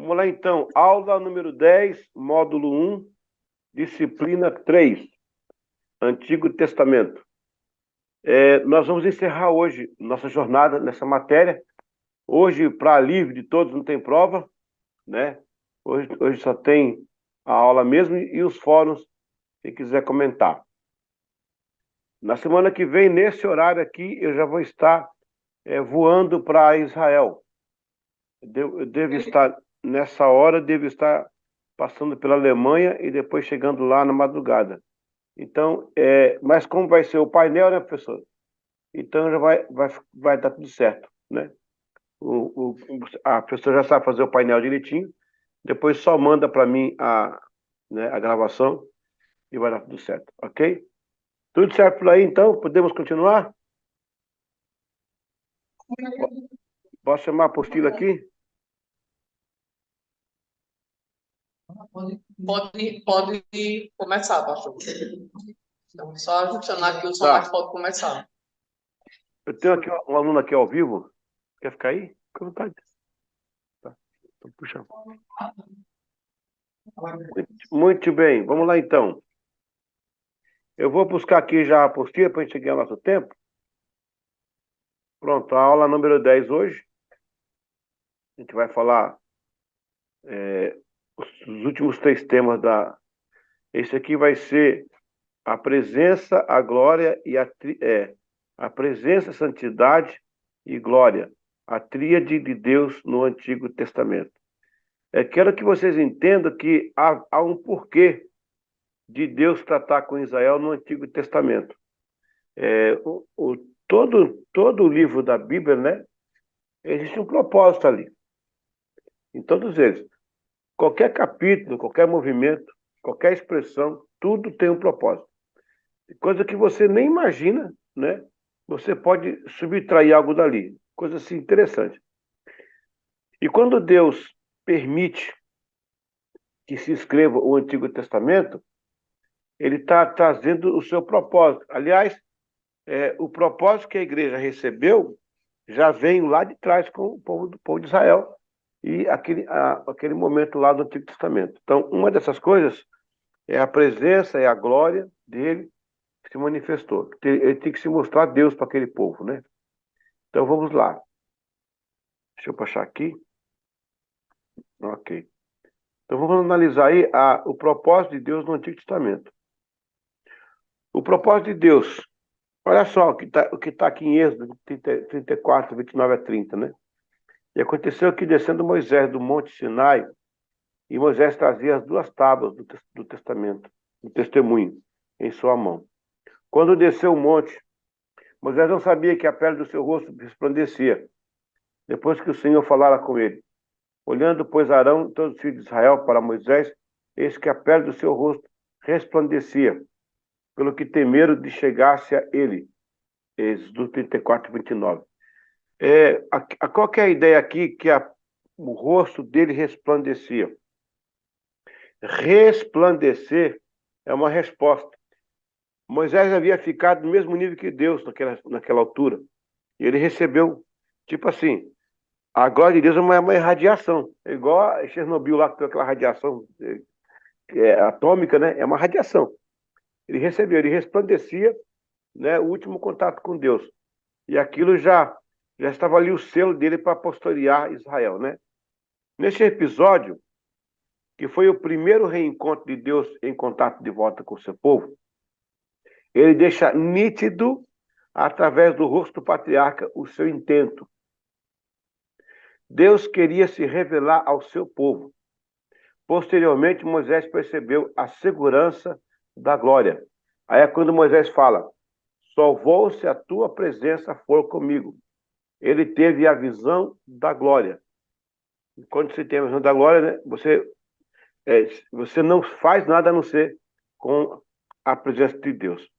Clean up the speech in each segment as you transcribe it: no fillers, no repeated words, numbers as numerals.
Vamos lá então, aula número 10, módulo 1, disciplina 3, Antigo Testamento. Nós vamos encerrar hoje nossa jornada nessa matéria. Hoje, para alívio de todos, não tem prova, né? Hoje só tem a aula mesmo e os fóruns, quem quiser comentar. Na semana que vem, nesse horário aqui, eu já vou estar voando para Israel. Eu devo estar, nessa hora, devo estar passando pela Alemanha e depois chegando lá na madrugada. Então, mas como vai ser o painel, né, professor? Então já vai dar tudo certo, né? A professora já sabe fazer o painel direitinho, depois só manda para mim a gravação e vai dar tudo certo, ok? Tudo certo por aí, então? Podemos continuar? Posso chamar a apostila aqui? Pode começar, pastor. Então, só adicionar aqui o som, Tá. mas pode começar. Eu tenho aqui um aluno aqui ao vivo. Quer ficar aí? Fica à vontade. Tá. Então, puxa. Muito bem, vamos lá então. Eu vou buscar aqui já a apostila para a gente ganhar nosso tempo. Pronto, a aula número 10 hoje. A gente vai falar os últimos 3 temas da... Esse aqui vai ser a presença, a glória e a presença, santidade e glória. A tríade de Deus no Antigo Testamento. Quero que vocês entendam que há um porquê de Deus tratar com Israel no Antigo Testamento. Todo o livro da Bíblia, né? Existe um propósito ali. Em todos eles. Qualquer capítulo, qualquer movimento, qualquer expressão, tudo tem um propósito. Coisa que você nem imagina, né? Você pode subtrair algo dali. Coisa assim interessante. E quando Deus permite que se escreva o Antigo Testamento, ele está trazendo o seu propósito. Aliás, o propósito que a igreja recebeu já vem lá de trás com o povo de Israel e aquele momento lá do Antigo Testamento. Então, uma dessas coisas é a presença, é a glória dele que se manifestou. Ele tem que se mostrar Deus para aquele povo, né? Então, vamos lá. Deixa eu puxar aqui. Ok. Então, vamos analisar aí o propósito de Deus no Antigo Testamento. O propósito de Deus, olha só o que tá aqui em Êxodo 34, 29 a 30, né? E aconteceu que, descendo Moisés do Monte Sinai, e Moisés trazia as 2 tábuas do testamento, do testemunho, em sua mão. Quando desceu o monte, Moisés não sabia que a pele do seu rosto resplandecia, depois que o Senhor falara com ele. Olhando, pois, Arão e todos os filhos de Israel para Moisés, eis que a pele do seu rosto resplandecia, pelo que temeram de chegar-se a ele. Êxodo 34, 29. Qual que é a ideia aqui que o rosto dele resplandecia? Resplandecer é uma resposta. Moisés havia ficado no mesmo nível que Deus naquela altura. E ele recebeu, tipo assim, a glória de Deus é uma irradiação. É igual a Chernobyl lá, que tem aquela radiação atômica, né? É uma radiação. Ele recebeu, ele resplandecia, né, o último contato com Deus. E aquilo já estava ali o selo dele para pastorear Israel, né? Nesse episódio, que foi o primeiro reencontro de Deus em contato de volta com o seu povo, ele deixa nítido, através do rosto do patriarca, o seu intento. Deus queria se revelar ao seu povo. Posteriormente, Moisés percebeu a segurança da glória. Aí é quando Moisés fala: só vou se a tua presença for comigo. Ele teve a visão da glória. E quando você tem a visão da glória, né, você não faz nada a não ser com a presença de Deus.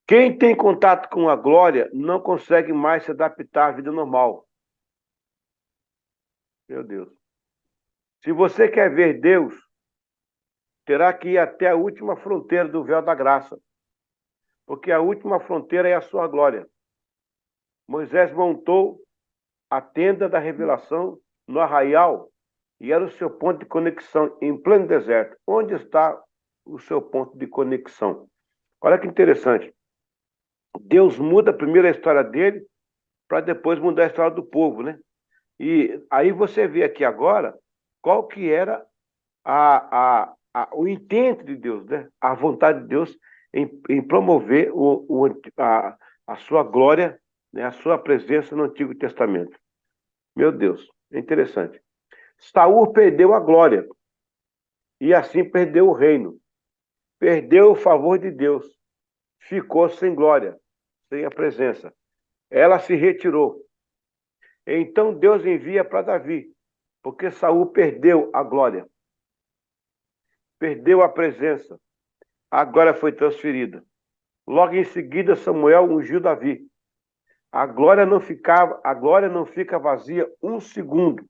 Quem tem contato com a glória não consegue mais se adaptar à vida normal. Meu Deus. Se você quer ver Deus, terá que ir até a última fronteira do véu da graça, porque a última fronteira é a sua glória. Moisés montou a tenda da revelação no arraial e era o seu ponto de conexão em pleno deserto. Onde está o seu ponto de conexão? Olha que interessante. Deus muda primeiro a história dele para depois mudar a história do povo, né? E aí você vê aqui agora qual que era o intento de Deus, né? A vontade de Deus em promover a sua glória, né? A sua presença no Antigo Testamento. Meu Deus, é interessante. Saul perdeu a glória e assim perdeu o reino. Perdeu o favor de Deus. Ficou sem glória, sem a presença. Ela se retirou. Então Deus envia para Davi, porque Saul perdeu a glória, perdeu a presença. A glória foi transferida. Logo em seguida, Samuel ungiu Davi. A glória não fica vazia um segundo,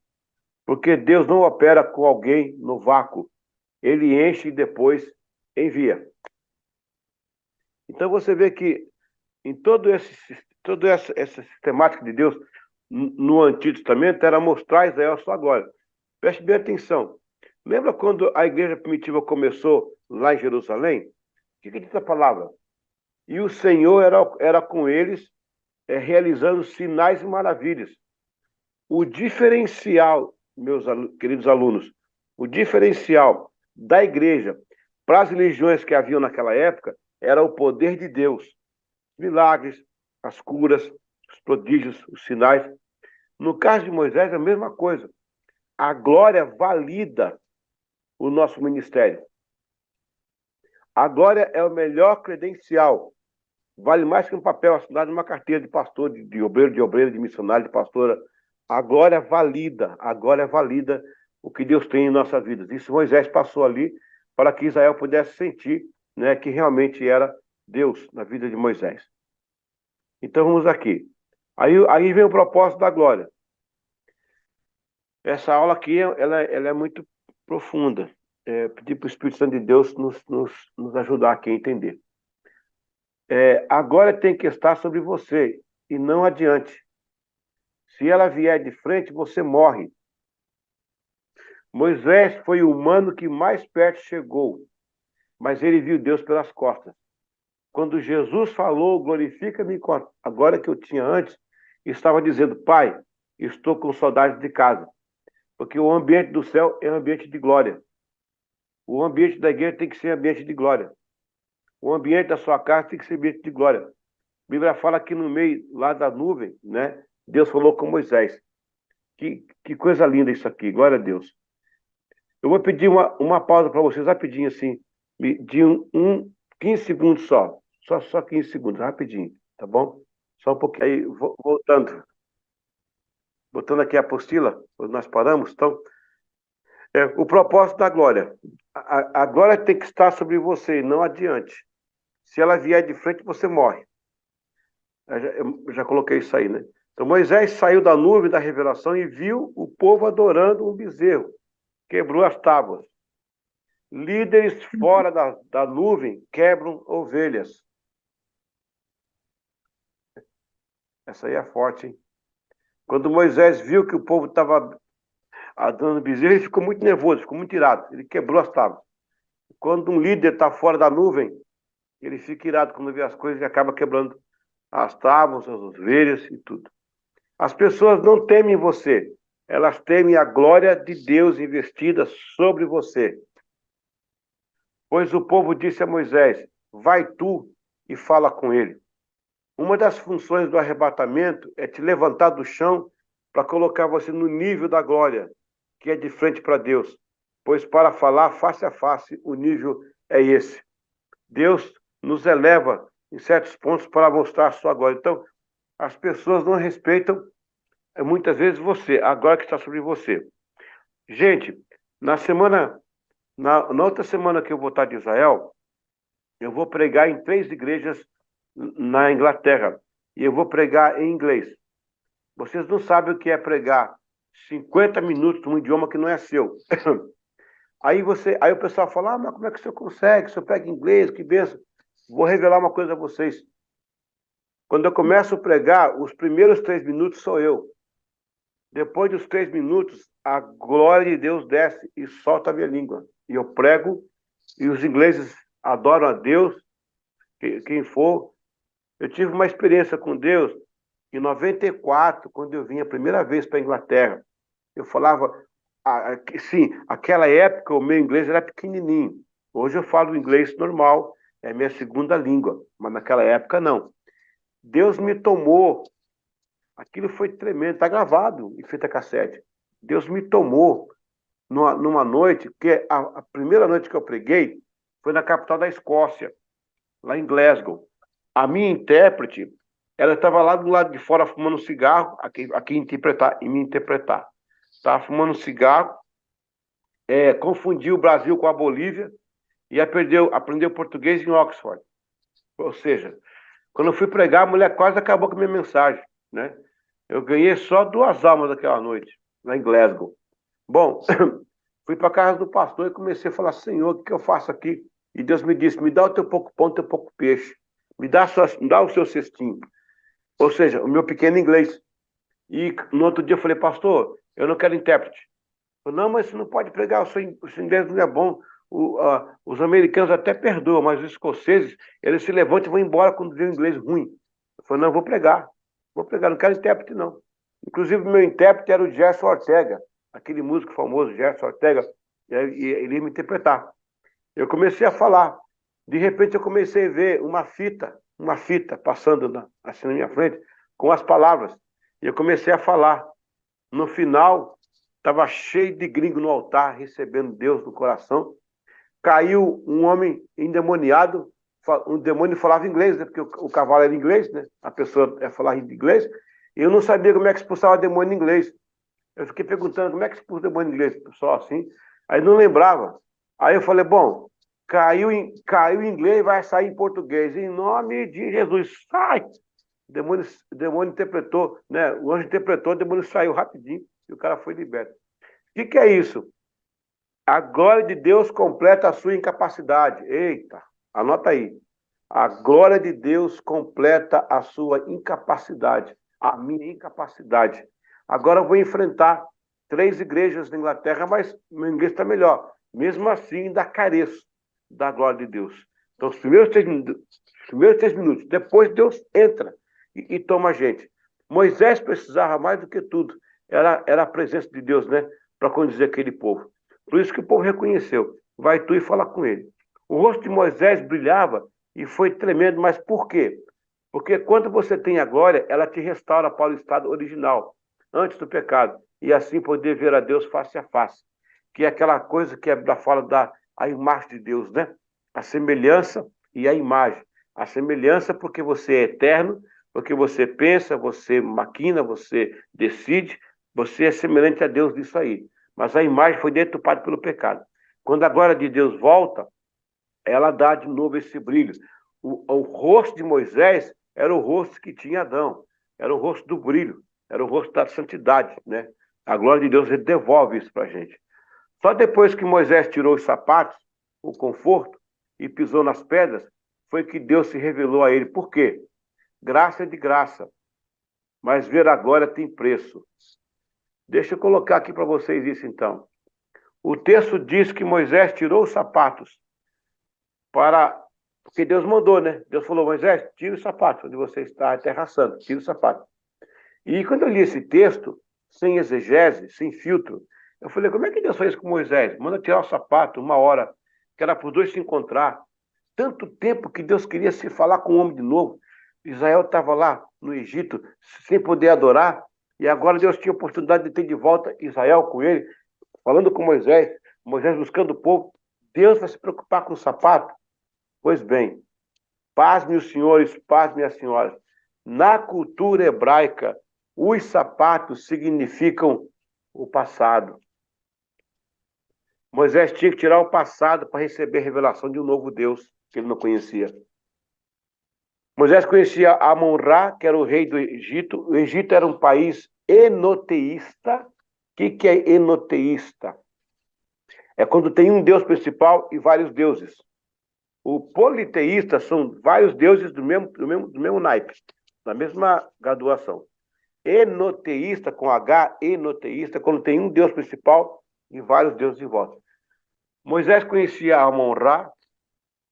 porque Deus não opera com alguém no vácuo. Ele enche e depois envia. Então você vê que em toda essa sistemática de Deus no Antigo Testamento era mostrar a Israel a sua glória. Preste bem atenção. Lembra quando a igreja primitiva começou lá em Jerusalém? O que diz a palavra? E o Senhor era com eles, realizando sinais e maravilhas. O diferencial, queridos alunos, o diferencial da igreja para as religiões que haviam naquela época era o poder de Deus. Milagres, as curas, os prodígios, os sinais. No caso de Moisés, é a mesma coisa. A glória valida o nosso ministério. A glória é o melhor credencial. Vale mais que um papel assinado numa carteira de pastor, de obreiro, de missionário, de pastora. A glória valida o que Deus tem em nossas vidas. Isso Moisés passou ali para que Israel pudesse sentir, né, que realmente era Deus na vida de Moisés. Então vamos aqui. Aí vem o propósito da glória. Essa aula aqui, ela é muito profunda. Pedir para o Espírito Santo de Deus nos ajudar aqui a entender. A glória tem que estar sobre você e não adiante. Se ela vier de frente, você morre. Moisés foi o humano que mais perto chegou, mas ele viu Deus pelas costas. Quando Jesus falou, glorifica-me com a glória que eu tinha antes, estava dizendo, Pai, estou com saudade de casa. Porque o ambiente do céu é um ambiente de glória. O ambiente da igreja tem que ser ambiente de glória. O ambiente da sua casa tem que ser ambiente de glória. A Bíblia fala que no meio lá da nuvem, né, Deus falou com Moisés. Que coisa linda isso aqui, glória a Deus. Eu vou pedir uma pausa para vocês, rapidinho assim, de 15 segundos só. Só 15 segundos, rapidinho, tá bom? Só um pouquinho. Aí, voltando aqui a apostila, onde nós paramos, então, o propósito da glória. A glória tem que estar sobre você, não adiante. Se ela vier de frente, você morre. Eu já coloquei isso aí, né? Então Moisés saiu da nuvem da revelação e viu o povo adorando um bezerro. Quebrou as tábuas. Líderes fora da nuvem quebram ovelhas. Essa aí é forte, hein? Quando Moisés viu que o povo estava adorando bezerro, ele ficou muito nervoso, ficou muito irado. Ele quebrou as tábuas. Quando um líder está fora da nuvem, ele fica irado quando vê as coisas e acaba quebrando as tábuas, as ovelhas e tudo. As pessoas não temem você, elas temem a glória de Deus investida sobre você. Pois o povo disse a Moisés, vai tu e fala com ele. Uma das funções do arrebatamento é te levantar do chão para colocar você no nível da glória, que é de frente para Deus. Pois para falar face a face, o nível é esse. Deus nos eleva em certos pontos para mostrar a sua glória. Então, as pessoas não respeitam muitas vezes você, a glória que está sobre você. Gente, na outra semana que eu vou estar de Israel, eu vou pregar em 3 igrejas na Inglaterra. E eu vou pregar em inglês. Vocês não sabem o que é pregar 50 minutos num idioma que não é seu. Aí o pessoal fala, mas como é que o senhor consegue? O senhor prega inglês, que benção. Vou revelar uma coisa a vocês. Quando eu começo a pregar, os primeiros 3 minutos sou eu. Depois dos 3 minutos, a glória de Deus desce e solta a minha língua. E eu prego, e os ingleses adoram a Deus, quem for. Eu tive uma experiência com Deus em 94, quando eu vim a primeira vez para a Inglaterra. Eu falava, sim, aquela época o meu inglês era pequenininho. Hoje eu falo inglês normal, é minha segunda língua, mas naquela época não. Deus me tomou, aquilo foi tremendo, está gravado em fita cassete. Deus me tomou numa noite, que a primeira noite que eu preguei foi na capital da Escócia, lá em Glasgow. A minha intérprete, ela estava lá do lado de fora fumando um cigarro, aqui em me interpretar. Estava fumando um cigarro, confundiu o Brasil com a Bolívia e aprendeu português em Oxford. Ou seja, quando eu fui pregar, a mulher quase acabou com a minha mensagem, né? Eu ganhei só 2 almas daquela noite, lá em Glasgow. Bom, fui para a casa do pastor e comecei a falar, Senhor, o que eu faço aqui? E Deus me disse, me dá o teu pouco pão, o teu pouco peixe. Me dá o seu cestinho. Ou seja, o meu pequeno inglês. E no outro dia eu falei, pastor, eu não quero intérprete. Eu falei, não, mas você não pode pregar, o seu inglês não é bom. Os americanos até perdoam, mas os escoceses, eles se levantam e vão embora quando vê o inglês ruim. Eu falei, não, eu vou pregar, não quero intérprete, não. Inclusive, o meu intérprete era o Gerson Ortega, aquele músico famoso, Gerson Ortega, e ele ia me interpretar. Eu comecei a falar. De repente, eu comecei a ver uma fita passando assim na minha frente, com as palavras. E eu comecei a falar. No final, estava cheio de gringo no altar, recebendo Deus no coração. Caiu um homem endemoniado, um demônio falava inglês, né? Porque o cavalo era inglês, né? A pessoa falava inglês. E eu não sabia como é que expulsava demônio em inglês. Eu fiquei perguntando como é que expulsa demônio em inglês, só assim. Aí não lembrava. Aí eu falei, bom, caiu em inglês, vai sair em português. Em nome de Jesus, sai! O demônio interpretou, né? O anjo interpretou, o demônio saiu rapidinho e o cara foi liberto. O que é isso? A glória de Deus completa a sua incapacidade. Eita, anota aí. A glória de Deus completa a sua incapacidade, a minha incapacidade. Agora eu vou enfrentar 3 igrejas na Inglaterra, mas meu inglês está melhor. Mesmo assim, ainda careço da glória de Deus. Então, os primeiros 3 minutos, depois Deus entra e toma a gente. Moisés precisava mais do que tudo. Era a presença de Deus, né? Para conduzir aquele povo. Por isso que o povo reconheceu. Vai tu e fala com ele. O rosto de Moisés brilhava e foi tremendo, mas por quê? Porque quando você tem a glória, ela te restaura para o estado original, antes do pecado, e assim poder ver a Deus face a face, que é aquela coisa que é da fala a imagem de Deus, né? A semelhança e a imagem. A semelhança porque você é eterno, porque você pensa, você maquina, você decide, você é semelhante a Deus nisso aí. Mas a imagem foi deturpada pelo pecado. Quando a glória de Deus volta, ela dá de novo esse brilho. O rosto de Moisés era o rosto que tinha Adão, era o rosto do brilho, era o rosto da santidade, né? A glória de Deus devolve isso para a gente. Só depois que Moisés tirou os sapatos, o conforto, e pisou nas pedras, foi que Deus se revelou a ele. Por quê? Graça é de graça, mas ver a glória tem preço. Deixa eu colocar aqui para vocês isso então. O texto diz que Moisés tirou os sapatos porque Deus mandou, né? Deus falou, Moisés, tira os sapatos, onde você está, é terra santa, tira os sapatos. E quando eu li esse texto, sem exegese, sem filtro, eu falei, como é que Deus fez com Moisés? Manda tirar o sapato, 1 hora, que era para os dois se encontrar. Tanto tempo que Deus queria se falar com o homem de novo. Israel estava lá no Egito, sem poder adorar, e agora Deus tinha a oportunidade de ter de volta Israel com ele, falando com Moisés, Moisés buscando o povo. Deus vai se preocupar com o sapato? Pois bem, pasme os senhores, pasme as senhoras. Na cultura hebraica, os sapatos significam o passado. Moisés tinha que tirar o passado para receber a revelação de um novo Deus que ele não conhecia. Moisés conhecia Amon-Ra, que era o rei do Egito. O Egito era um país enoteísta. O que é enoteísta? É quando tem um Deus principal e vários deuses. O politeísta são vários deuses do mesmo naipe, da mesma graduação. enoteísta, com H, enoteísta, quando tem um Deus principal e vários deuses em volta. Moisés conhecia Amon-Ra,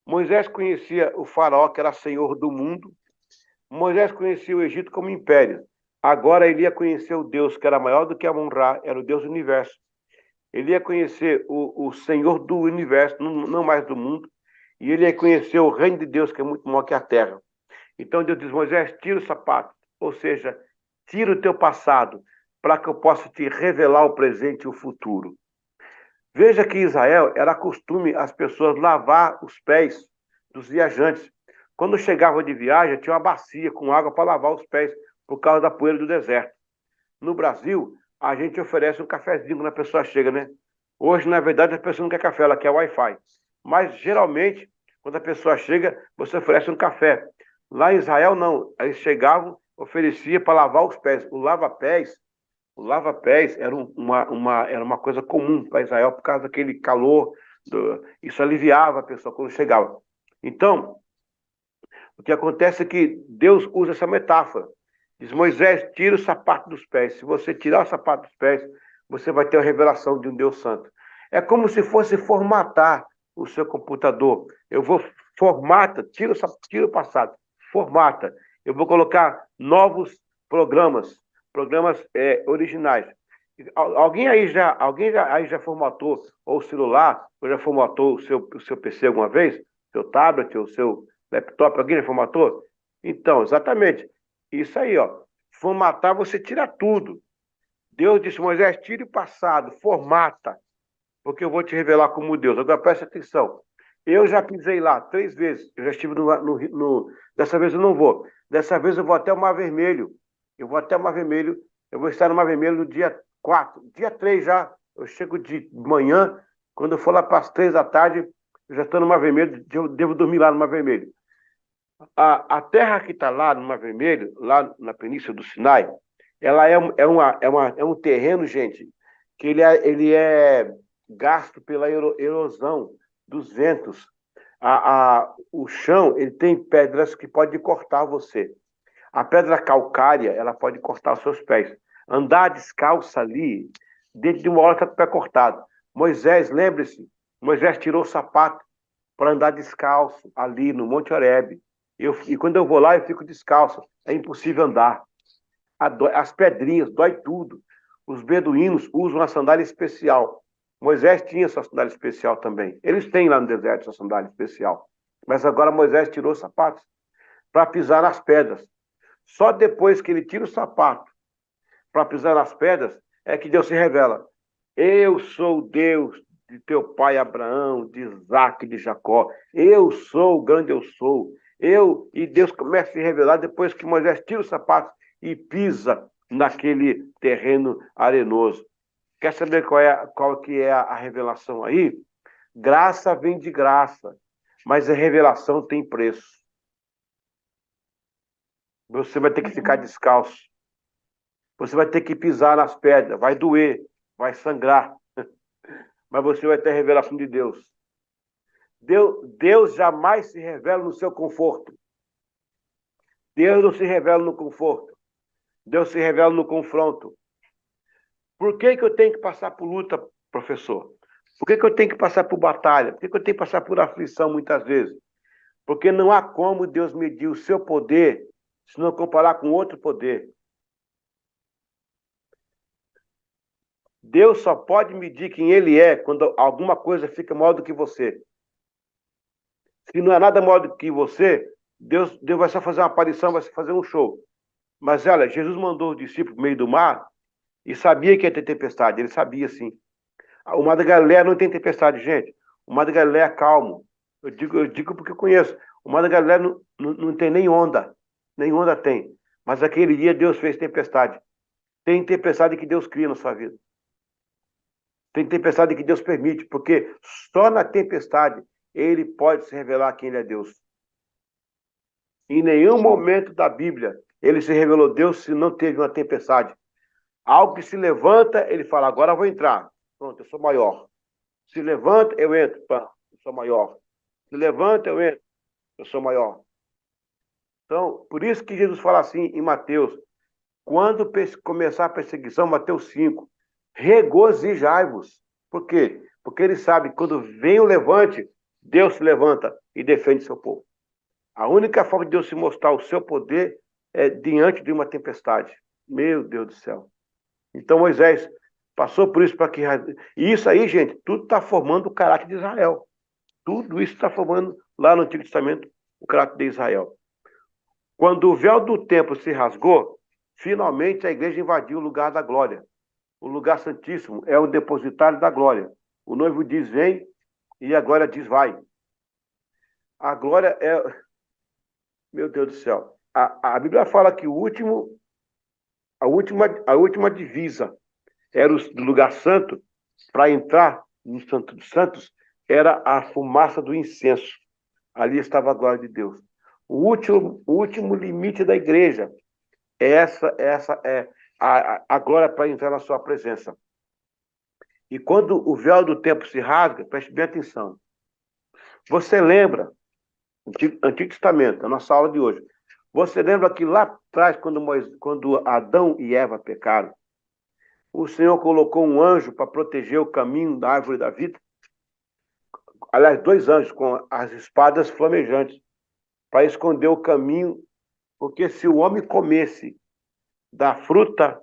Moisés conhecia o faraó, que era senhor do mundo, Moisés conhecia o Egito como império. Agora ele ia conhecer o Deus que era maior do que Amon-Ra, era o Deus do universo. Ele ia conhecer o Senhor do universo, não mais do mundo, e ele ia conhecer o reino de Deus, que é muito maior que a terra. Então Deus diz, Moisés, tira o sapato, ou seja, tira o teu passado, para que eu possa te revelar o presente e o futuro. Veja que em Israel era costume as pessoas lavar os pés dos viajantes. Quando chegavam de viagem, tinha uma bacia com água para lavar os pés, por causa da poeira do deserto. No Brasil, a gente oferece um cafezinho quando a pessoa chega, né? Hoje, na verdade, a pessoa não quer café, ela quer Wi-Fi. Mas, geralmente, quando a pessoa chega, você oferece um café. Lá em Israel, não. Eles chegavam, oferecia para lavar os pés. O lava-pés era uma coisa comum para Israel por causa daquele calor. Isso aliviava a pessoa quando chegava. Então, o que acontece é que Deus usa essa metáfora. Diz, Moisés, tira o sapato dos pés. Se você tirar o sapato dos pés, você vai ter a revelação de um Deus santo. É como se fosse formatar o seu computador. Eu vou tira o passado, formata. Eu vou colocar novos programas originais. Alguém já formatou ou o celular, ou já formatou o seu PC alguma vez? Seu tablet, ou seu laptop, alguém já formatou? Então, exatamente. Isso aí, ó. Formatar, você tira tudo. Deus disse, Moisés, tire o passado, formata, porque eu vou te revelar como Deus. Agora preste atenção. Eu já pisei lá 3 vezes. Eu já estive Dessa vez eu não vou. Dessa vez eu vou até o Mar Vermelho. Eu vou até o Mar Vermelho. Eu vou estar no Mar Vermelho no dia 4. Dia 3 já. Eu chego de manhã. Quando eu for lá para as 3 da tarde, eu já estou no Mar Vermelho. Eu devo dormir lá no Mar Vermelho. A terra que está lá no Mar Vermelho, lá na Península do Sinai, ela é um terreno, gente, que ele é gasto pela erosão dos ventos. O chão, ele tem pedras que podem cortar você. A pedra calcária, ela pode cortar os seus pés. Andar descalço ali, dentro de uma hora está o pé cortado. Moisés, lembre-se, Moisés tirou o sapato para andar descalço ali no Monte Horebe. E quando eu vou lá, eu fico descalço. É impossível andar. As pedrinhas, dói tudo. Os beduínos usam uma sandália especial. Moisés tinha essa sandália especial também. Eles têm lá no deserto essa sandália especial. Mas agora Moisés tirou os sapatos para pisar nas pedras. Só depois que ele tira o sapato para pisar nas pedras é que Deus se revela. Eu sou o Deus de teu pai Abraão, de Isaac, de Jacó. Eu sou o grande eu sou. E Deus começa a se revelar depois que Moisés tira os sapatos e pisa naquele terreno arenoso. Quer saber qual que é a revelação aí? Graça vem de graça, mas a revelação tem preço. Você vai ter que ficar descalço. Você vai ter que pisar nas pedras. Vai doer, vai sangrar. Mas você vai ter a revelação de Deus. Deus jamais se revela no seu conforto. Deus não se revela no conforto. Deus se revela no confronto. Por que eu tenho que passar por luta, professor? Por que eu tenho que passar por batalha? Por que eu tenho que passar por aflição muitas vezes? Porque não há como Deus medir o seu poder se não comparar com outro poder. Deus só pode medir quem Ele é quando alguma coisa fica maior do que você. Se não é nada maior do que você, Deus vai só fazer uma aparição, vai fazer um show. Mas olha, Jesus mandou os discípulos no meio do mar e sabia que ia ter tempestade. Ele sabia, sim. O mar da Galileia não tem tempestade, gente. O mar da Galileia é calmo. Eu digo porque eu conheço. O mar da Galileia não tem nem onda. Nem onda tem. Mas aquele dia Deus fez tempestade. Tem tempestade que Deus cria na sua vida. Tem tempestade que Deus permite, porque só na tempestade Ele pode se revelar quem Ele é Deus. Em nenhum momento da Bíblia Ele se revelou Deus se não teve uma tempestade. Algo que se levanta, Ele fala, agora eu vou entrar. Pronto, eu sou maior. Se levanta, eu entro. Pá, eu sou maior. Se levanta, eu entro. Eu sou maior. Então, por isso que Jesus fala assim em Mateus, quando começar a perseguição, Mateus 5, regozijai-vos. Por quê? Porque ele sabe que quando vem o levante, Deus se levanta e defende seu povo. A única forma de Deus se mostrar o seu poder é diante de uma tempestade. Meu Deus do céu. Então Moisés passou por isso para que... E isso aí, gente, tudo está formando o caráter de Israel. Tudo isso está formando, lá no Antigo Testamento, o caráter de Israel. Quando o véu do templo se rasgou, finalmente a igreja invadiu o lugar da glória. O lugar santíssimo é o depositário da glória. O noivo diz vem e a glória diz vai. A glória é... Meu Deus do céu. A Bíblia fala que a última divisa era o lugar santo. Para entrar no Santo dos Santos era a fumaça do incenso. Ali estava a glória de Deus. O último limite da igreja. Essa é a glória para entrar na sua presença. E quando o véu do templo se rasga, preste bem atenção. Você lembra, Antigo Testamento, a nossa aula de hoje, você lembra que lá atrás, quando Adão e Eva pecaram, o Senhor colocou um anjo para proteger o caminho da árvore da vida? Aliás, 2 anjos com as espadas flamejantes, para esconder o caminho, porque se o homem comesse da fruta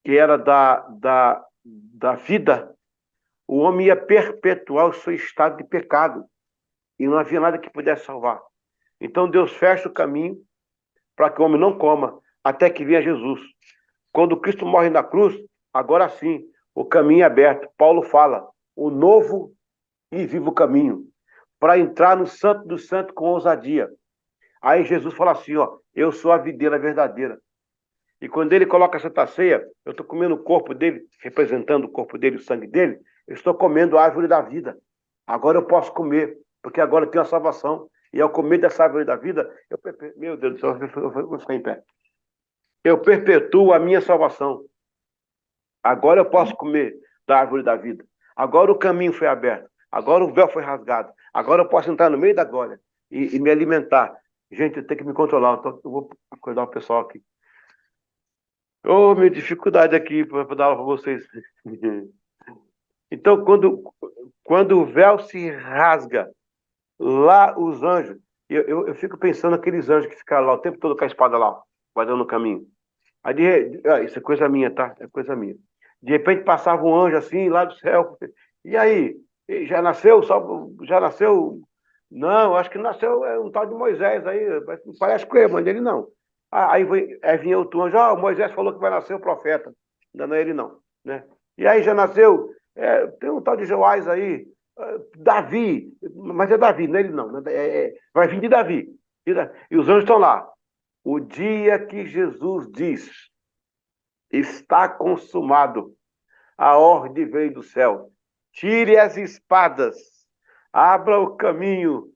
que era da vida, o homem ia perpetuar o seu estado de pecado. E não havia nada que pudesse salvar. Então Deus fecha o caminho para que o homem não coma, até que venha Jesus. Quando Cristo morre na cruz, agora sim, o caminho é aberto. Paulo fala, o novo e vivo caminho, para entrar no Santo do Santo com ousadia. Aí Jesus fala assim, ó, eu sou a videira verdadeira. E quando ele coloca a Santa Ceia, eu estou comendo o corpo dele, representando o corpo dele, o sangue dele, eu estou comendo a árvore da vida. Agora eu posso comer, porque agora eu tenho a salvação. E ao comer dessa árvore da vida, meu Deus do céu, eu vou ficar em pé. Eu perpetuo a minha salvação. Agora eu posso comer da árvore da vida. Agora o caminho foi aberto. Agora o véu foi rasgado. Agora eu posso entrar no meio da glória e me alimentar. Gente, eu tenho que me controlar, então eu vou acordar o pessoal aqui. Ô, minha dificuldade aqui para dar aula para vocês. Então, quando o véu se rasga, lá os anjos, eu fico pensando naqueles anjos que ficaram lá o tempo todo com a espada lá, guardando o caminho. Aí, isso é coisa minha, tá? É coisa minha. De repente passava um anjo assim, lá do céu. E aí? Já nasceu? Já nasceu? Não, acho que nasceu um tal de Moisés aí. Parece com ele, mas ele não. Aí vinha outro anjo, o Moisés falou que vai nascer o profeta. Ainda não é ele não, né? E aí já nasceu, tem um tal de Joás aí, Davi, mas é Davi, não é ele não. Vai vir de Davi. E os anjos estão lá. O dia que Jesus diz, está consumado, a ordem veio do céu. Tire as espadas, abra o caminho,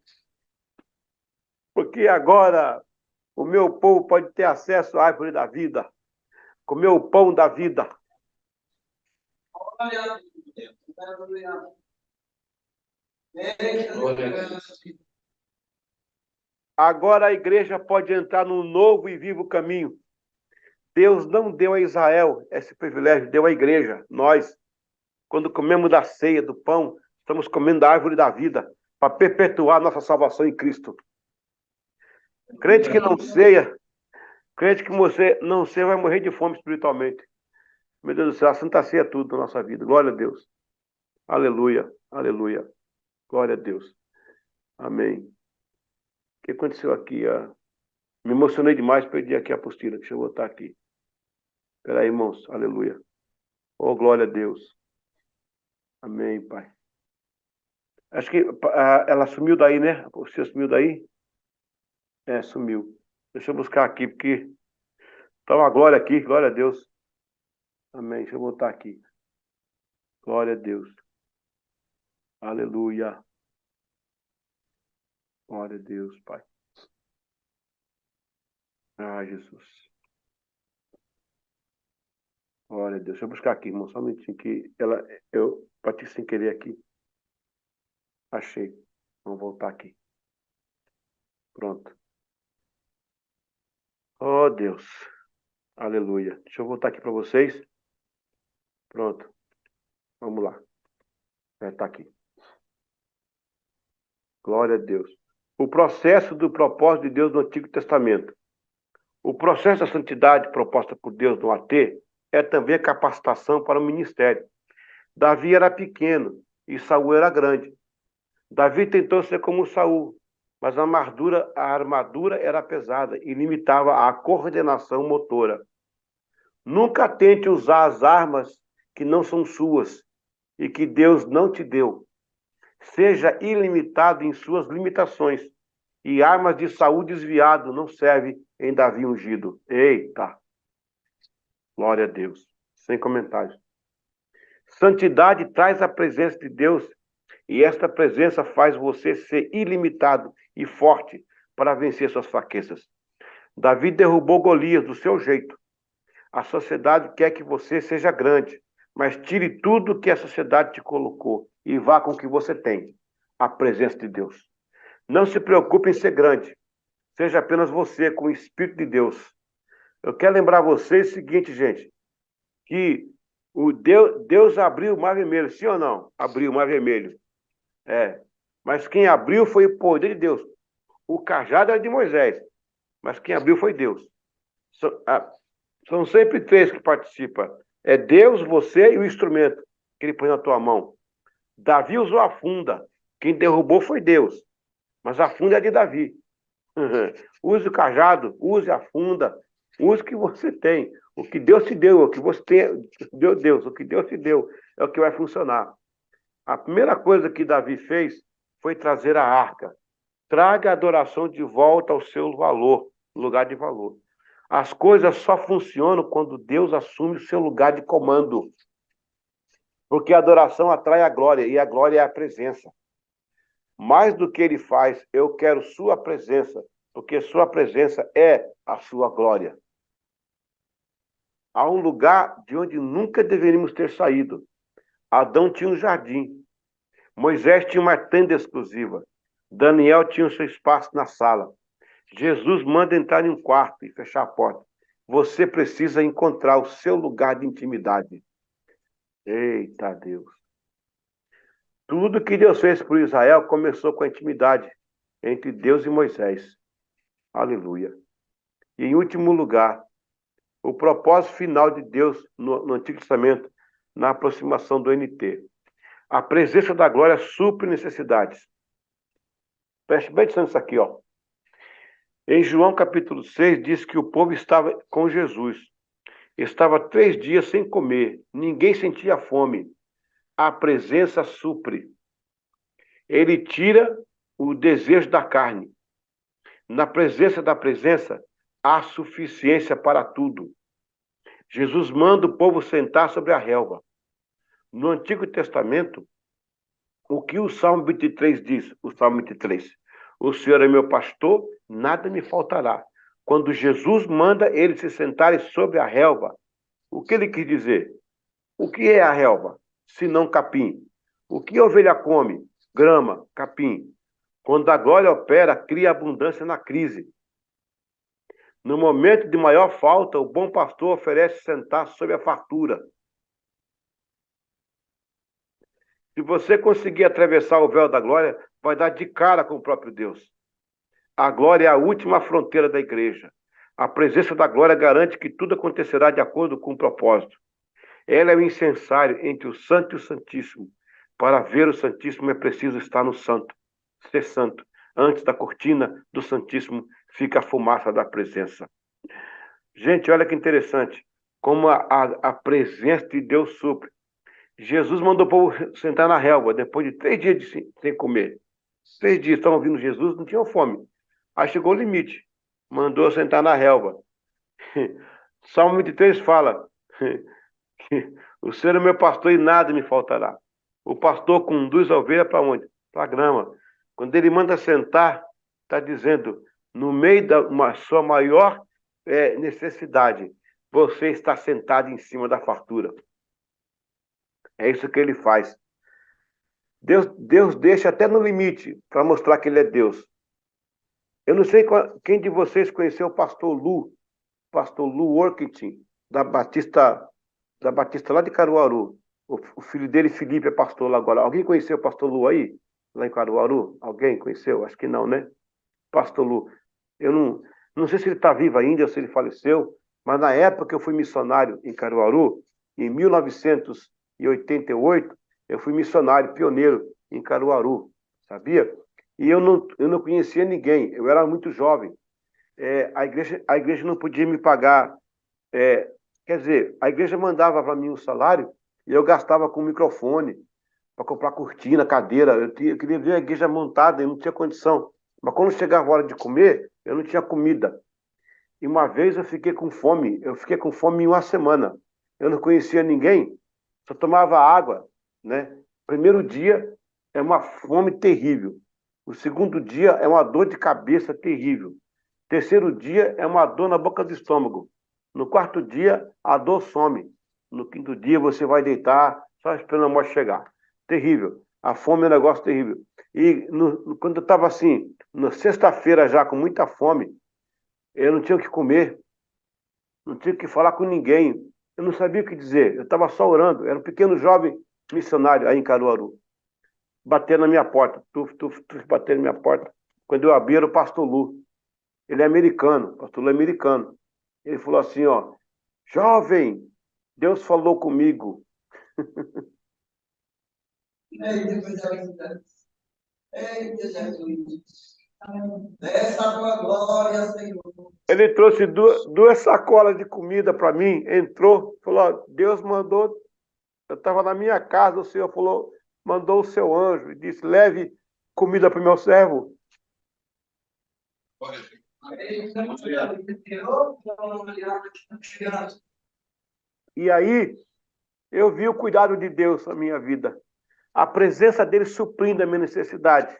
porque agora o meu povo pode ter acesso à árvore da vida, comer o pão da vida. Agora a igreja pode entrar num novo e vivo caminho. Deus não deu a Israel esse privilégio, deu à igreja, nós. Quando comemos da ceia, do pão, estamos comendo da árvore da vida, para perpetuar nossa salvação em Cristo. Crente que não ceia, crente que você não ceia, vai morrer de fome espiritualmente. Meu Deus do céu, a Santa Ceia é tudo na nossa vida. Glória a Deus. Aleluia, aleluia. Glória a Deus. Amém. O que aconteceu aqui? Me emocionei demais, perdi aqui a apostila. Deixa eu botar aqui. Espera aí, irmãos. Aleluia. Oh, glória a Deus. Amém, Pai. Acho que ela sumiu daí, né? Você sumiu daí? Sumiu. Deixa eu buscar aqui, porque tá uma glória aqui. Glória a Deus. Amém. Deixa eu botar aqui. Glória a Deus. Aleluia. Glória a Deus, Pai. Jesus. Glória a Deus. Deixa eu buscar aqui, irmão. Só um minutinho que eu bati sem querer aqui. Achei. Vamos voltar aqui. Pronto. Oh, Deus. Aleluia. Deixa eu voltar aqui para vocês. Pronto. Vamos lá. Tá aqui. Glória a Deus. O processo do propósito de Deus no Antigo Testamento. O processo da santidade proposta por Deus no AT é também a capacitação para o ministério. Davi era pequeno e Saul era grande. Davi tentou ser como Saul, mas a armadura era pesada e limitava a coordenação motora. Nunca tente usar as armas que não são suas e que Deus não te deu. Seja ilimitado em suas limitações. E armas de Saul desviado não serve em Davi ungido. Eita! Glória a Deus. Sem comentários. Santidade traz a presença de Deus e esta presença faz você ser ilimitado e forte para vencer suas fraquezas. Davi derrubou Golias do seu jeito. A sociedade quer que você seja grande, mas tire tudo que a sociedade te colocou e vá com o que você tem, a presença de Deus. Não se preocupe em ser grande, seja apenas você com o Espírito de Deus. Eu quero lembrar vocês o seguinte, gente, que Deus abriu o Mar Vermelho, sim ou não? Abriu o Mar Vermelho. Mas quem abriu foi o poder de Deus. O cajado era de Moisés, mas quem abriu foi Deus. São sempre três que participam. É Deus, você e o instrumento que ele põe na tua mão. Davi usou a funda. Quem derrubou foi Deus. Mas a funda é de Davi. Use o cajado, use a funda, use o que você tem. O que Deus te deu, o que você tem, deu Deus, o que Deus te deu é o que vai funcionar. A primeira coisa que Davi fez foi trazer a arca. Traga a adoração de volta ao seu valor, lugar de valor. As coisas só funcionam quando Deus assume o seu lugar de comando. Porque a adoração atrai a glória, e a glória é a presença. Mais do que ele faz, eu quero sua presença, porque sua presença é a sua glória. Há um lugar de onde nunca deveríamos ter saído. Adão tinha um jardim. Moisés tinha uma tenda exclusiva. Daniel tinha o seu espaço na sala. Jesus manda entrar em um quarto e fechar a porta. Você precisa encontrar o seu lugar de intimidade. Eita Deus. Tudo que Deus fez por Israel começou com a intimidade entre Deus e Moisés. Aleluia. E em último lugar, o propósito final de Deus no Antigo Testamento, na aproximação do NT. A presença da glória supre necessidades. Preste bem atenção nisso aqui, ó. Em João capítulo 6, diz que o povo estava com Jesus. Estava 3 dias sem comer. Ninguém sentia fome. A presença supre. Ele tira o desejo da carne. Na presença da presença, há suficiência para tudo. Jesus manda o povo sentar sobre a relva. No Antigo Testamento, o que o Salmo 23 diz? O Salmo 23. O Senhor é meu pastor, nada me faltará. Quando Jesus manda eles se sentarem sobre a relva, o que ele quis dizer? O que é a relva? Se não capim. O que a ovelha come? Grama, capim. Quando a glória opera, cria abundância na crise. No momento de maior falta, o bom pastor oferece sentar sobre a fartura. Se você conseguir atravessar o véu da glória, vai dar de cara com o próprio Deus. A glória é a última fronteira da igreja. A presença da glória garante que tudo acontecerá de acordo com o propósito. Ela é o incensário entre o santo e o santíssimo. Para ver o santíssimo é preciso estar no santo, ser santo. Antes da cortina do santíssimo fica a fumaça da presença. Gente, olha que interessante. Como a presença de Deus supre. Jesus mandou o povo sentar na relva, depois de 3 dias sem comer. 3 dias estavam ouvindo Jesus, não tinham fome. Aí chegou o limite. Mandou sentar na relva. Salmo 23 fala que o Senhor é meu pastor e nada me faltará. O pastor conduz a ovelha para onde? Para a grama. Quando ele manda sentar, está dizendo, no meio da sua maior necessidade, você está sentado em cima da fartura. É isso que ele faz. Deus deixa até no limite para mostrar que ele é Deus. Eu não sei quem de vocês conheceu o pastor Lu. pastor Lu Workington, da Batista lá de Caruaru. O filho dele, Felipe, é pastor lá agora. Alguém conheceu o pastor Lu aí? Lá em Caruaru? Alguém conheceu? Acho que não, né? Pastor Lu. Eu não sei se ele está vivo ainda ou se ele faleceu, mas na época que eu fui missionário em Caruaru, em 1988, eu fui missionário pioneiro em Caruaru, sabia? E eu não conhecia ninguém, eu era muito jovem. A igreja não podia me pagar. Quer dizer, a igreja mandava para mim um salário e eu gastava com microfone para comprar cortina, cadeira. Eu queria ver a igreja montada e não tinha condição. Mas quando chegava a hora de comer, eu não tinha comida. E uma vez eu fiquei com fome. Eu fiquei com fome em uma semana. Eu não conhecia ninguém, só tomava água, né? Primeiro dia é uma fome terrível. O segundo dia é uma dor de cabeça terrível. Terceiro dia é uma dor na boca do estômago. No quarto dia, a dor some. No quinto dia, você vai deitar, só esperando a morte chegar. Terrível. A fome é um negócio terrível. E quando eu estava assim, na sexta-feira já, com muita fome, eu não tinha o que comer, não tinha o que falar com ninguém. Eu não sabia o que dizer. Eu estava só orando. Era um pequeno jovem missionário aí em Caruaru. Batendo na minha porta. Batendo na minha porta. Quando eu abri, era o pastor Lu. Ele é americano, pastor Lu é americano. Ele falou assim, ó, jovem, Deus falou comigo. Eita, Jesus. Essa tua glória, Senhor. Ele trouxe duas sacolas de comida para mim, entrou, falou, ó, Deus mandou, eu estava na minha casa, o Senhor falou, mandou o seu anjo e disse, leve comida para o meu servo. E aí, eu vi o cuidado de Deus na minha vida. A presença dele suprindo a minha necessidade.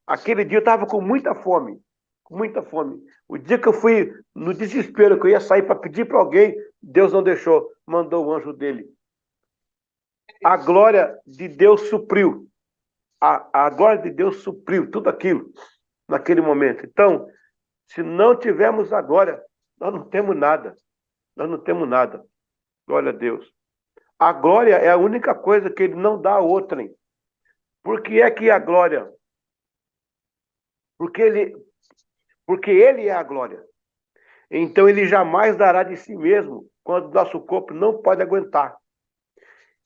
Aquele dia eu estava com muita fome. Com muita fome. O dia que eu fui no desespero, que eu ia sair para pedir para alguém, Deus não deixou. Mandou o anjo dele. A glória de Deus supriu. A glória de Deus supriu tudo aquilo naquele momento. Então, se não tivermos a glória, nós não temos nada. Nós não temos nada. Glória a Deus. A glória é a única coisa que ele não dá a outrem. Por que é que a glória? Porque ele é a glória. Então ele jamais dará de si mesmo quando nosso corpo não pode aguentar.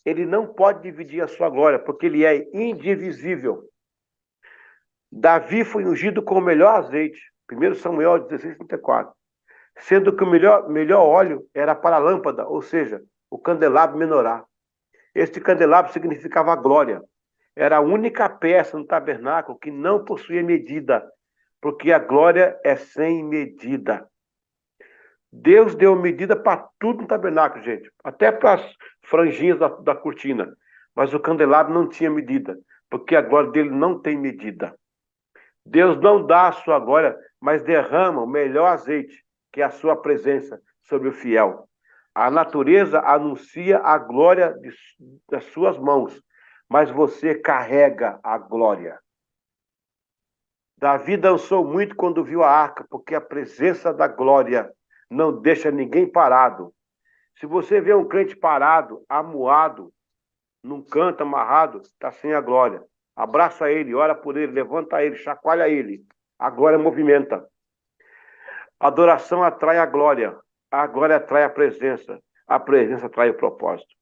Ele não pode dividir a sua glória, porque ele é indivisível. Davi foi ungido com o melhor azeite. 1 Samuel 16:34. Sendo que o melhor óleo era para a lâmpada, ou seja, o candelabro menorá. Este candelabro significava a glória. Era a única peça no tabernáculo que não possuía medida, porque a glória é sem medida. Deus deu medida para tudo no tabernáculo, gente. Até para as franjinhas da cortina. Mas o candelabro não tinha medida, porque a glória dele não tem medida. Deus não dá a sua glória, mas derrama o melhor azeite, que é a sua presença sobre o fiel. A natureza anuncia a glória das suas mãos, mas você carrega a glória. Davi dançou muito quando viu a arca, porque a presença da glória não deixa ninguém parado. Se você vê um crente parado, amuado, num canto amarrado, está sem a glória. Abraça ele, ora por ele, levanta ele, chacoalha ele. A glória movimenta. A adoração atrai a glória atrai a presença atrai o propósito.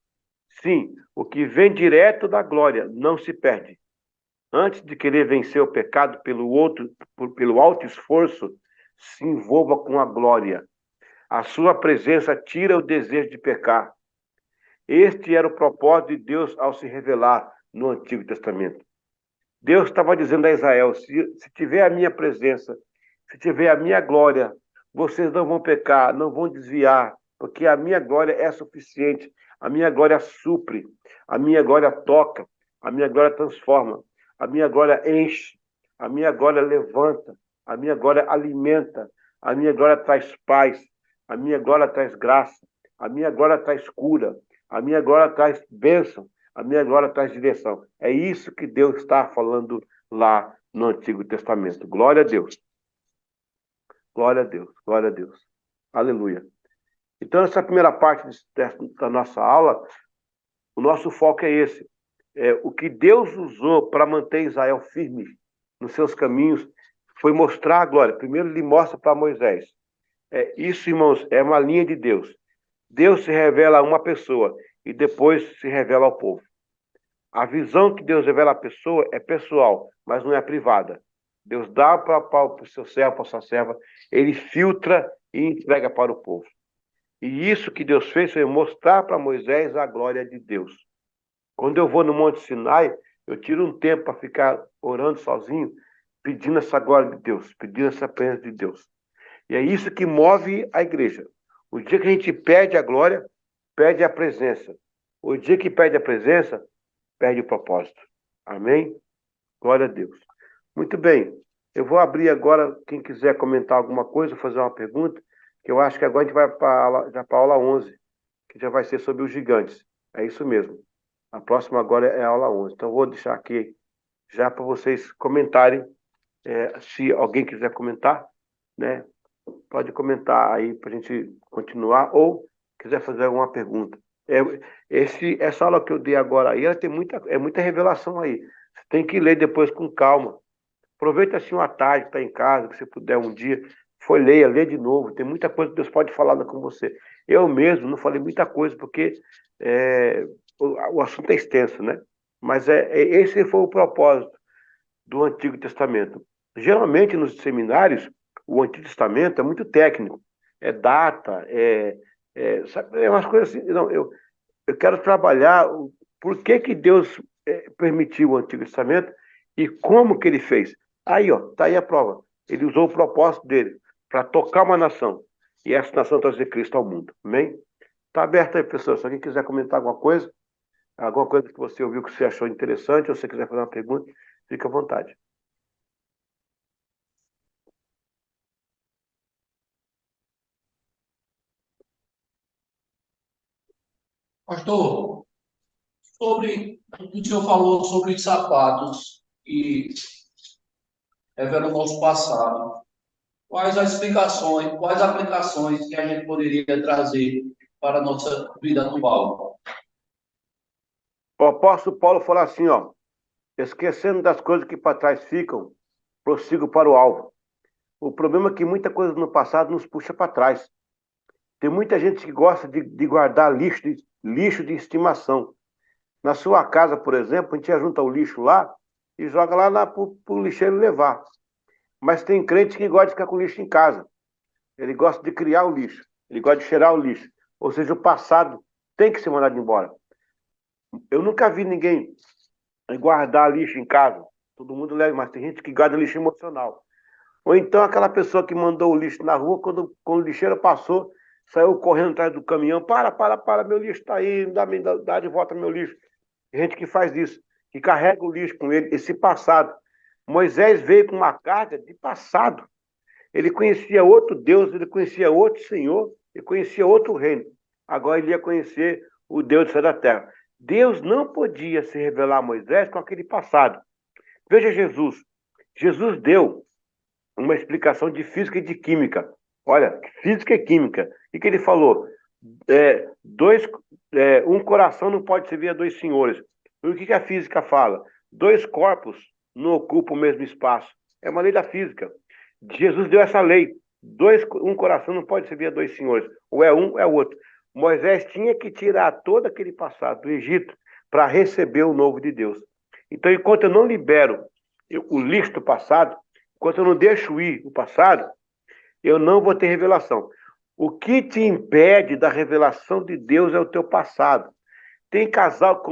Sim, o que vem direto da glória não se perde. Antes de querer vencer o pecado pelo alto esforço, se envolva com a glória. A sua presença tira o desejo de pecar. Este era o propósito de Deus ao se revelar no Antigo Testamento. Deus estava dizendo a Israel, se tiver a minha presença, se tiver a minha glória, vocês não vão pecar, não vão desviar, porque a minha glória é suficiente, a minha glória supre, a minha glória toca, a minha glória transforma, a minha glória enche, a minha glória levanta, a minha glória alimenta, a minha glória traz paz, a minha glória traz graça, a minha glória traz cura, a minha glória traz bênção, a minha glória traz direção. É isso que Deus está falando lá no Antigo Testamento. Glória a Deus. Glória a Deus. Glória a Deus. Aleluia. Então, essa primeira parte da nossa aula, o nosso foco é esse. O que Deus usou para manter Israel firme nos seus caminhos foi mostrar a glória. Primeiro, ele mostra para Moisés. Isso, irmãos, é uma linha de Deus. Deus se revela a uma pessoa e depois se revela ao povo. A visão que Deus revela à pessoa é pessoal, mas não é privada. Deus dá para o seu servo, para a sua serva, ele filtra e entrega para o povo. E isso que Deus fez foi mostrar para Moisés a glória de Deus. Quando eu vou no Monte Sinai, eu tiro um tempo para ficar orando sozinho, pedindo essa glória de Deus, pedindo essa presença de Deus. E é isso que move a igreja. O dia que a gente perde a glória, perde a presença. O dia que perde a presença, perde o propósito. Amém? Glória a Deus. Muito bem. Eu vou abrir agora, quem quiser comentar alguma coisa, fazer uma pergunta, que eu acho que agora a gente vai já para a aula 11, que já vai ser sobre os gigantes. É isso mesmo. A próxima agora é a aula 11. Então, eu vou deixar aqui já para vocês comentarem. Se alguém quiser comentar, né? Pode comentar aí para a gente continuar, ou quiser fazer alguma pergunta. Essa aula que eu dei agora aí, ela tem muita revelação aí. Você tem que ler depois com calma. Aproveita assim uma tarde, está em casa, que você puder um dia, lê de novo. Tem muita coisa que Deus pode falar com você. Eu mesmo não falei muita coisa, porque o assunto é extenso, né? Mas esse foi o propósito do Antigo Testamento. Geralmente, nos seminários, o Antigo Testamento é muito técnico. É data, sabe, umas coisas assim. Não, eu quero trabalhar por que Deus permitiu o Antigo Testamento e como que ele fez. Aí, ó, tá aí a prova. Ele usou o propósito dele para tocar uma nação. E essa nação trazer Cristo ao mundo. Amém? Tá aberto aí, pessoal. Se alguém quiser comentar alguma coisa que você ouviu que você achou interessante, ou você quiser fazer uma pergunta, fique à vontade. Pastor, sobre o que o senhor falou sobre os sapatos e revela o nosso passado, quais as explicações, quais aplicações que a gente poderia trazer para a nossa vida atual? O apóstolo Paulo fala assim, ó, esquecendo das coisas que para trás ficam, prossigo para o alvo. O problema é que muita coisa no passado nos puxa para trás. Tem muita gente que gosta de guardar lixo de estimação. Na sua casa, por exemplo, a gente junta o lixo lá e joga lá para o lixeiro levar. Mas tem crente que gosta de ficar com lixo em casa. Ele gosta de criar o lixo. Ele gosta de cheirar o lixo. Ou seja, o passado tem que ser mandado embora. Eu nunca vi ninguém guardar lixo em casa. Todo mundo leva, mas tem gente que guarda lixo emocional. Ou então aquela pessoa que mandou o lixo na rua, quando o lixeiro passou, saiu correndo atrás do caminhão. Para, meu lixo está aí, dá de volta meu lixo. Tem gente que faz isso, que carrega o lixo com ele, esse passado. Moisés veio com uma carga de passado. Ele conhecia outro Deus, ele conhecia outro Senhor, ele conhecia outro reino. Agora ele ia conhecer o Deus do céu e da terra. Deus não podia se revelar a Moisés com aquele passado. Veja Jesus. Jesus deu uma explicação de física e de química. Olha, física e química. O que ele falou? Um coração não pode servir a dois senhores. E o que a física fala? Dois corpos não ocupam o mesmo espaço. É uma lei da física. Jesus deu essa lei. Um coração não pode servir a dois senhores. Ou é um, ou é o outro. Moisés tinha que tirar todo aquele passado do Egito para receber o novo de Deus. Então, enquanto eu não libero o lixo do passado, enquanto eu não deixo ir o passado, eu não vou ter revelação. O que te impede da revelação de Deus é o teu passado. Tem casal que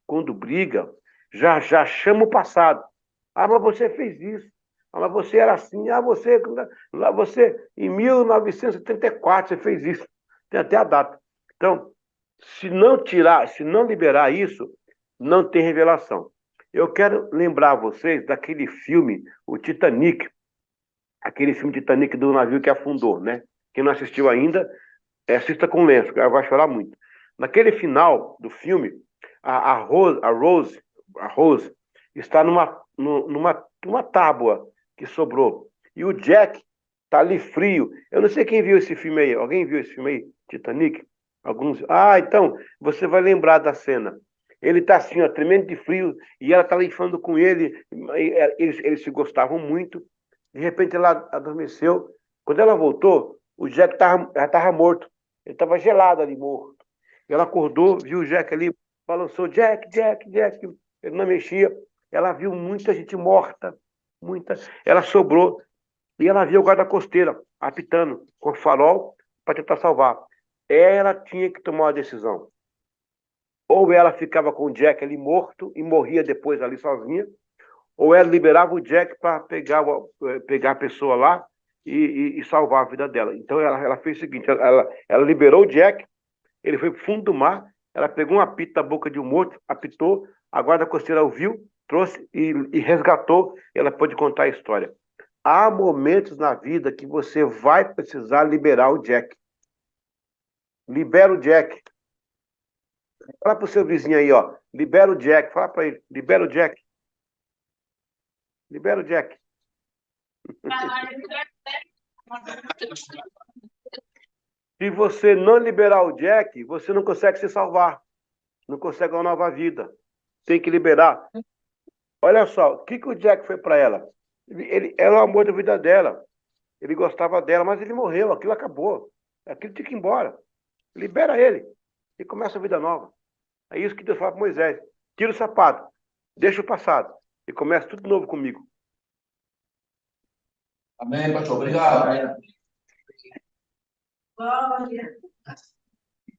quando briga, já chama o passado. Ah, mas você fez isso. Ah, mas você era assim. Ah, você em 1974, você fez isso. Tem até a data. Então, se não liberar isso, não tem revelação. Eu quero lembrar vocês daquele filme, o Titanic, aquele filme Titanic do navio que afundou, né? Quem não assistiu ainda, assista com lenço, vai chorar muito. Naquele final do filme, a Rose está numa tábua que sobrou. E o Jack tá ali frio. Eu não sei quem viu esse filme aí. Alguém viu esse filme aí? Titanic? Alguns. Ah, então, você vai lembrar da cena. Ele tá assim, ó, tremendo de frio, e ela tá ali falando com ele, eles se gostavam muito. De repente ela adormeceu. Quando ela voltou, o Jack já tava morto. Ele tava gelado ali, morto. Ela acordou, viu o Jack ali, balançou, Jack, Jack, Jack. Ele não mexia. Ela viu muita gente morta, muita. Ela sobrou e ela viu o guarda-costeira apitando com farol para tentar salvar. Ela tinha que tomar uma decisão. Ou ela ficava com o Jack ali morto e morria depois ali sozinha, ou ela liberava o Jack para pegar a pessoa lá e salvar a vida dela. Então ela fez o seguinte: ela liberou o Jack, ele foi pro fundo do mar, ela pegou um apito da boca de um morto, apitou, a guarda-costeira ouviu, trouxe e resgatou, e ela pôde contar a história. Há momentos na vida que você vai precisar liberar o Jack. Libera o Jack. Fala pro seu vizinho aí, ó. Libera o Jack. Fala para ele. Libera o Jack. Libera o Jack. Se você não liberar o Jack, você não consegue se salvar. Não consegue uma nova vida. Tem que liberar. Olha só, o que o Jack foi para ela? Ele era o amor da vida dela. Ele gostava dela, mas ele morreu. Aquilo acabou. Aquilo tinha que ir embora. Libera ele. E começa a vida nova. É isso que Deus fala para Moisés. Tira o sapato. Deixa o passado. E começa tudo novo comigo. Amém, pastor. Obrigado.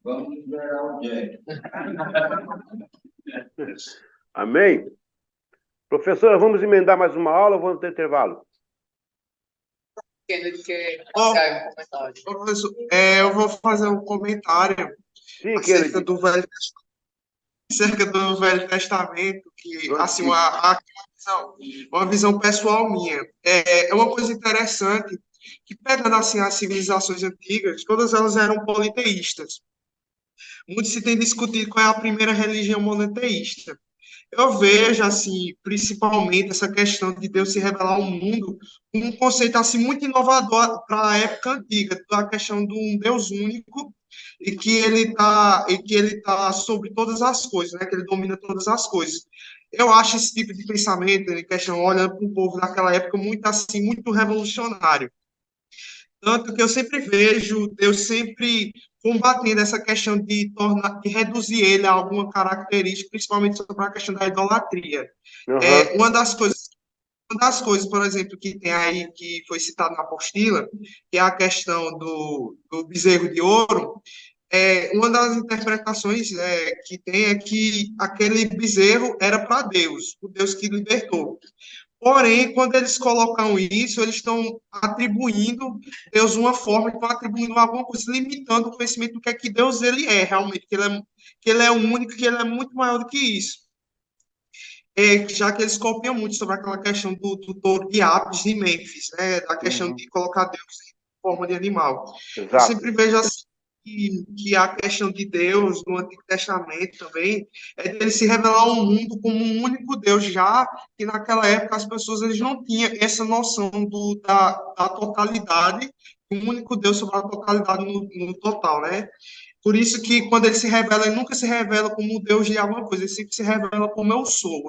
Vamos liberar o Jack. Amém? Professora, vamos emendar mais uma aula ou vamos ter intervalo? Kennedy quer Ó, dar um comentário. professor, eu vou fazer um comentário Sim, acerca Kennedy. acerca do Velho Testamento, que, Do assim, Antigo. uma visão pessoal minha. É uma coisa interessante que, pegando, assim, as civilizações antigas, todas elas eram politeístas. Muito se tem discutido qual é a primeira religião monoteísta. Eu vejo, assim, principalmente essa questão de Deus se revelar ao mundo como um conceito, assim, muito inovador para a época antiga, a questão de um Deus único e que ele tá sobre todas as coisas, né? Que ele domina todas as coisas. Eu acho esse tipo de pensamento, em questão, olhando para o povo daquela época, muito, assim, muito revolucionário. Tanto que eu sempre vejo Deus sempre combatendo essa questão de reduzir ele a alguma característica, principalmente sobre a questão da idolatria. Uhum. Uma das coisas, por exemplo, que tem aí, que foi citado na apostila, que é a questão do bezerro de ouro, uma das interpretações que tem é que aquele bezerro era para Deus, o Deus que libertou. Porém, quando eles colocam isso, eles estão atribuindo Deus uma forma, estão atribuindo alguma coisa, limitando o conhecimento do que é que Deus ele é, realmente, que ele é único, que ele é muito maior do que isso. Já que eles copiam muito sobre aquela questão do touro de Apis em Mênfis, né, da questão Uhum. de colocar Deus em forma de animal. Eu Exato. sempre vejo assim, que a questão de Deus no Antigo Testamento também é dele se revelar ao mundo como um único Deus, já que naquela época as pessoas eles não tinham essa noção da totalidade, um único Deus sobre a totalidade no total, né? Por isso que quando ele se revela, ele nunca se revela como Deus de alguma coisa, ele sempre se revela como eu sou.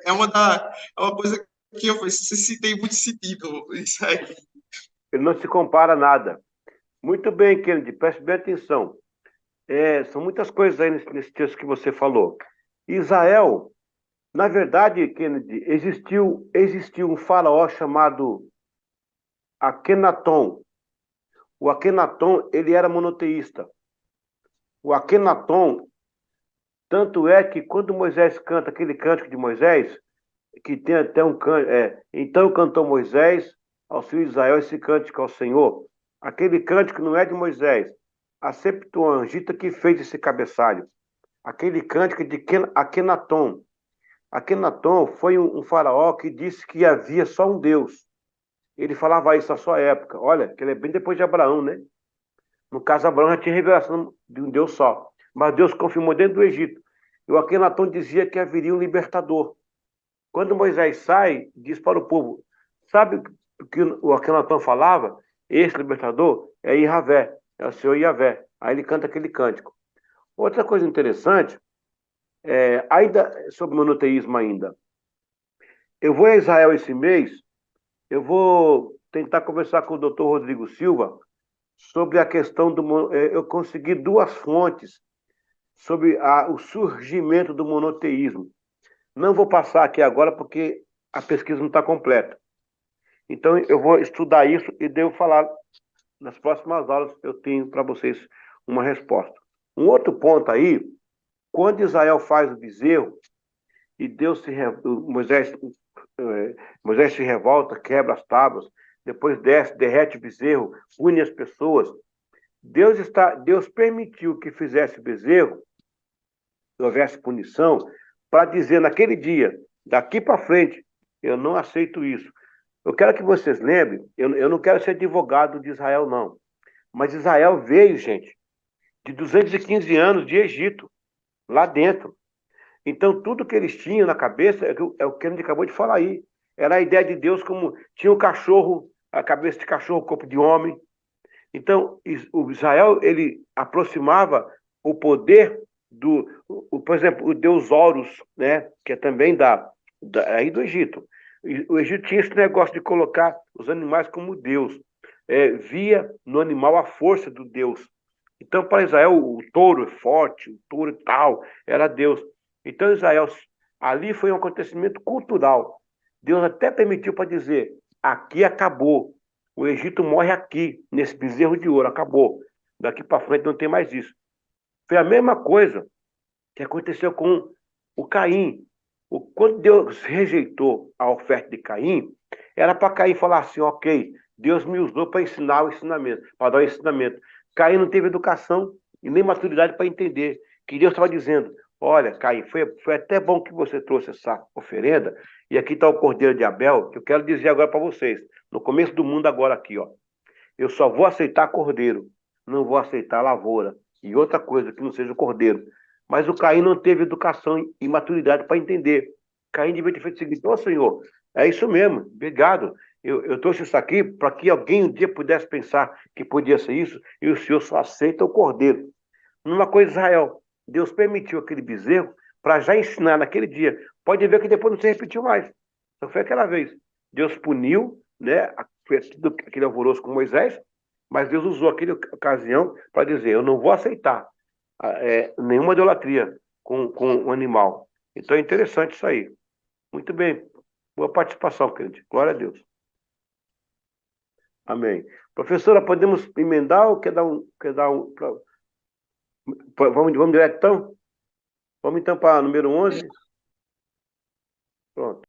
É uma coisa que eu se tem muito sentido isso aí. Ele não se compara a nada. Muito bem, Kennedy, preste bem atenção. São muitas coisas aí nesse texto que você falou. Israel, na verdade, Kennedy, existiu um faraó chamado Akenaton. O Akenaton, ele era monoteísta. O Akenaton, tanto é que quando Moisés canta aquele cântico de Moisés, que tem até um cântico, então cantou Moisés ao filho de Israel esse cântico ao Senhor. Aquele cântico não é de Moisés, a Septuaginta que fez esse cabeçalho. Aquele cântico de Akenaton. Akenaton foi um faraó que disse que havia só um Deus. Ele falava isso à sua época. Olha, que ele é bem depois de Abraão, né? No caso, Abraão já tinha revelação de um Deus só. Mas Deus confirmou dentro do Egito. E o Akenaton dizia que haveria um libertador. Quando Moisés sai, diz para o povo, sabe o que o Akenaton falava? esse libertador é Yahvé, é o Senhor Yahvé. Aí ele canta aquele cântico. Outra coisa interessante, ainda sobre monoteísmo ainda. Eu vou a Israel esse mês, eu vou tentar conversar com o doutor Rodrigo Silva sobre a questão do... Eu consegui duas fontes sobre o surgimento do monoteísmo. Não vou passar aqui agora porque a pesquisa não está completa. Então, eu vou estudar isso e devo falar nas próximas aulas. Eu tenho para vocês uma resposta. Um outro ponto aí, quando Israel faz o bezerro e Moisés se revolta, quebra as tábuas, depois desce, derrete o bezerro, une as pessoas. Deus permitiu que fizesse o bezerro, que houvesse punição, para dizer naquele dia, daqui para frente, eu não aceito isso. Eu quero que vocês lembrem, eu não quero ser advogado de Israel, não. Mas Israel veio, gente, de 215 anos de Egito, lá dentro. Então, tudo que eles tinham na cabeça é o que a gente acabou de falar aí. Era a ideia de Deus como tinha o cachorro, a cabeça de cachorro, o corpo de homem. Então, o Israel, ele aproximava o poder por exemplo, o deus Horus, né, que é também aí do Egito. O Egito tinha esse negócio de colocar os animais como Deus. Via no animal a força do Deus. Então, para Israel, o touro é forte, o touro tal, era Deus. Então, Israel, ali foi um acontecimento cultural. Deus até permitiu para dizer, aqui acabou. O Egito morre aqui, nesse bezerro de ouro, acabou. Daqui para frente não tem mais isso. Foi a mesma coisa que aconteceu com o Caim. Quando Deus rejeitou a oferta de Caim, era para Caim falar assim, ok, Deus me usou para ensinar o ensinamento, para dar o ensinamento. Caim não teve educação e nem maturidade para entender que Deus estava dizendo, olha, Caim, foi até bom que você trouxe essa oferenda, e aqui está o cordeiro de Abel, que eu quero dizer agora para vocês, no começo do mundo agora aqui, ó, eu só vou aceitar cordeiro, não vou aceitar lavoura, e outra coisa que não seja o cordeiro. Mas o Caim não teve educação e maturidade para entender. Caim devia ter feito o seguinte, ô Senhor, é isso mesmo, obrigado. Eu trouxe isso aqui para que alguém um dia pudesse pensar que podia ser isso, e o Senhor só aceita o cordeiro. Numa coisa, Israel, Deus permitiu aquele bezerro para já ensinar naquele dia. Pode ver que depois não se repetiu mais. Só foi aquela vez. Deus puniu, né, fez tudo aquele alvoroço com Moisés, mas Deus usou aquela ocasião para dizer, eu não vou aceitar nenhuma idolatria com um animal. Então é interessante isso aí. Muito bem. Boa participação, querido. Glória a Deus. Amém. Professora, podemos emendar ou quer dar um vamos direto então? Vamos então para número 11? Pronto.